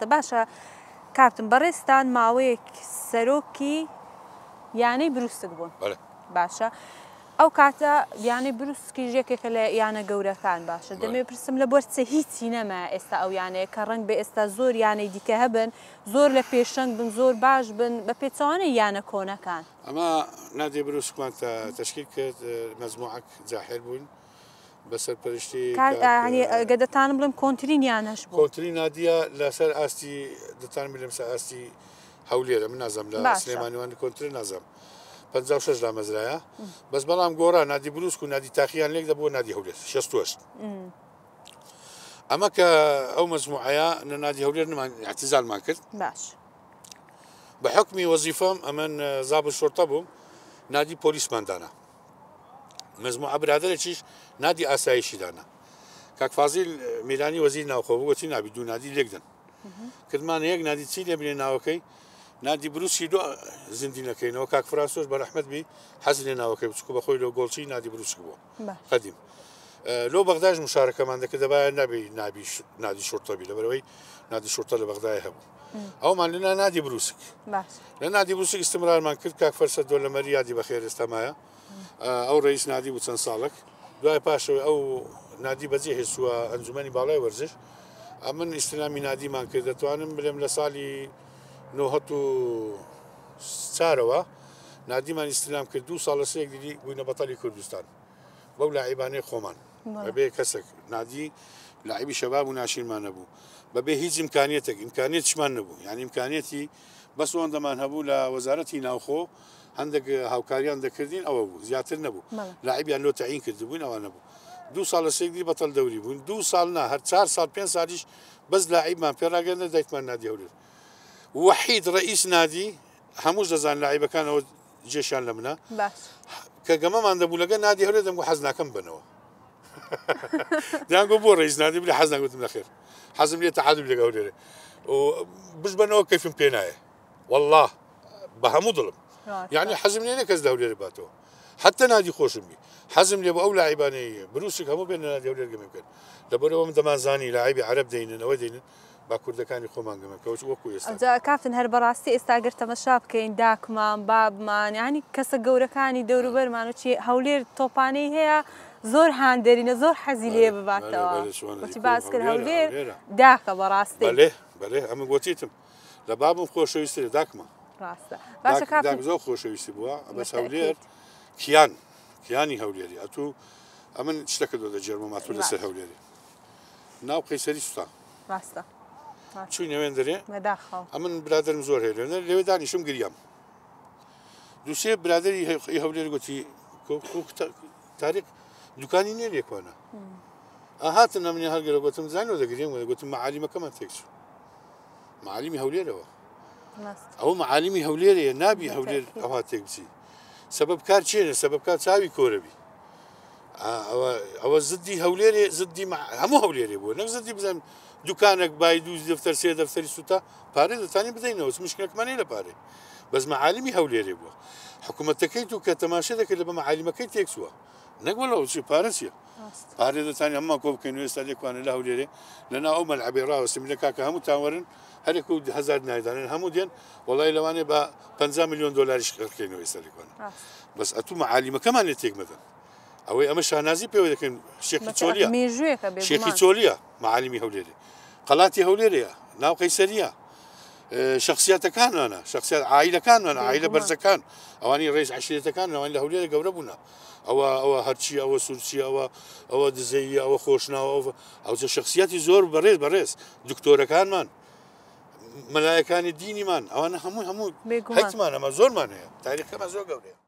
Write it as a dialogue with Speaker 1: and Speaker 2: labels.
Speaker 1: ڕاستە باشە کاپتن بەڕێستان ماوەیەک سەرۆکی یانەی بروسک بوون باشە ئەو کاتە یانەی بروسکی ژێکێکە لە یانە گەورەکان باشە دەمێ پرسم لە بۆرچە هیچی نەما ئێستا ئەو یانەیە کە ڕەنگ بە ئێستا زۆر یانەی دیکە هەبن زۆر لە پێشەنگ بن زۆر باش بن بە پێچوانەی یانە کۆنەکان
Speaker 2: ئەمە نادی بروسکمان تەشکیل کرد مەزموعەک جاهێر بوون بەسەر پەرشتی
Speaker 1: گەدەتانم بڵم کۆنتترین یانەش بوو
Speaker 2: کۆنتتری نادیە لەسەر ئاستی دەتان لەمسە ئاستی هەولێرە من نازم لە سلێمانیوان کۆنتتر نازم 56 لا مەزرایە بەس بەڵام گۆڕا نادی بروسک و نادی تاقییان لێک دەبووە نادی هەولێر 68 ئەمە کە ئەو مەزموعەیە لە نادی هەولێر اعتزالمان کرد
Speaker 1: باش
Speaker 2: بە حکمی وەزیفەم ئەمن زابط شۆرتە بووم نادی پۆلیسماندانە مەزموعە برادەرێکیش نادی ئاسایشی دانا کاک فازیل میرانی وەزیر ناوخۆ بوو وەچی نابی دوو نادی لێکدن کردمان یەک نادی چی لێ بنێ ناوەکەی نادی بروسی دو زیندی نەکەینەوە کاک فرانسۆس بە ڕەحمەت بی حەزی لێ ناوەکەی بچکو بەخۆی لە گۆڵچی نادی بروسک بووە قەدیم لۆ بەغداش مشارەکەمان دەکرد دەبایە نابی نادی شۆرتەبی لەبەرەوەی نادی شۆرتە لە بەغدای هەبوو ئەومان لەنا نادی بروسک لە نادی بروسک استمرارمان کرد کاک فەرسەد دۆلەمەری یادی بەخێر ئێستامایە ئەو ڕئیس نادی بوو چەند ساڵک دوای پاشەوەی ئەو نادی بەجێ هێشتووە ئەنجومەنی باڵای وەرزش ئەمن ئیستلامی نادیمان کرد دەتوانم بڵێم لە ساڵی 1940ەوە نادیمان ئیستلام کرد 2 ساڵ لە سێک دیدی بووینە بەتەڵی کوردستان بەو لاعیبانەی خۆمان بەبێ کەسێک نادی لاعیبی شەباب و ناشینمان نەبوو بەبێ هیچ ئیمکانیەتێک ئیمکانیەتشمان نەبوو یعنی ئیمکانیەتی بەس ئەوەندەمان هەبوو لە وەزارەتی ناوخۆ هەندێک هاوکاریان دەکردین ئەوە بوو زیاتر نەبوو لاعیبیان لۆ تەعیین کردبووین ئەوە نەبوو 2 ساڵ لە سێک دی بەتەڵ دەوری بوون 2 ساڵ نا هەر 4 ساڵ 5 ساڵیش بەس لاعیبمان پێڕاگەندە دایکمان نادی هەولێر وحید ڕئیس نادی هەمووش دەزان لاعیبەکانەوە جێشیان لە منە کە گەمەمان دەبوو لەگە نادی هەولێر دەمگو حەز ناکەم بنەوە دەیانگو بۆ ڕئیس نادی بڵێ حەز ناگوتم نەخێر حەزم لێ تەعادل لەگە هەولێرە بش بنەوە کەیفم پێ نایە والله بە هەموو دڵم یعنی حەزم لێ کەس هەولێرە باتەوە حتى نادی خۆشم بی حەزم لێ بە ئەو لاعیبانەیە بروسک هەموو بێنە نادی هەولێر گەمە بکەن لەبەرەوە من دەمانزانی لاعیبی عەرەب دەینن ئەوە دەینن با کوردەکانی خۆمان گەمەکەوت وەکو ئێستا
Speaker 1: کاپتن هەر بەڕاستی ئێستا گەر تەمەشا بکەین داکمان بابمان ینی کەسە گەورەکانی دەوروبەرمان و چی هەولێر تۆپانەی هەیە زۆر هاندەرینە زۆر حەزی لێ بباتەوە وتی باس کرد هەولێر داکە بەڕاستی
Speaker 2: بەڵێ ئەمە گوتیتم لە بابم خۆشەویستی داکمە
Speaker 1: ڕاستە باشە کاپتن
Speaker 2: زۆر خۆشەویستی بووە بەس هەولێر کیانی هەولێری ئەتوو ئەمن شتەکە دۆ دەجێرمە ماتوو لەسەر هەولێری ناو قەیسەری سوتان
Speaker 1: ڕاستە
Speaker 2: چووی نەوێن دەرێ ئەمن برادرم زۆر هەیە لەوێ دانیشم گریام دووسێ برادری هەولێر گوتی تاریق دوکانی نییە لێکوانە هاتن ئەمنی هەرگەرە گوتم زانەوە دەگریم گوتم معالیمەکەمان تێکچوو معالیمی هەولێرەوە ئەوە معالیمی هەولێرەیە نابی هەولێر ئەوها تێک بچی سەبەبکار چێنە سەبەبکار چاوی کۆرەبی ئەوە زدی هەولێرێ زدی هەموو هەولێرێ بووە نەک زدی بزانم دوکانێک بای دوو دەفتەر سێ دەفتەری سوتا پارێ دەتانی بدەینەوە مشکلەکمانەی لە پارێ بەس معالیمی هەولێرێ بووە حکوومەتەکەی تو کە تەماشا دەکرد لە بە معالیمەکەی تێکچووە نەک وەڵەوە چی پارەچیە پارێ دەتانی ئەمما کۆ بکەین و ئێستا لێکوانە لە هەولێرێ لەناو ئەو مەلعەبێ ڕاوەستیم لە کاکە هەموو تاوەرن هەرێک و 1000 نایدانن هەموو دێن وەڵای لەوانێ بە 50 میلیۆن دۆلاریش خەرکەینەوە ئێستا لێکوانە بەس ئەتوو معالیمەکەمان لێ تێک مەدەن ئەوەی ئەمە شانازی پێوە دەکەن شێخی چۆلیە شێخی چۆلیە معالیمی هەولێرێ قەڵاتی هەولێرەیە ناو قەیسەریە شخصیەتەکانوانە شخصیت عائیلەکانوانە عائیلە بەرزەکان ئەوانی ڕێز عەشیرەتەکان ئەوانی لە هەولێرە گەورە بوونە ئەوە هەرچی ئەوە سوورچی ئەوە دزەیی ئەوە خۆشناوە ئەو شخصیەتی زۆر بەڕێز دکتۆرەکانمان مەلایەکانی دینیمان ئەوانە هەموو هەیتمان ئەمە زۆرمان هەیە تاریخەمە زۆر گەورەیە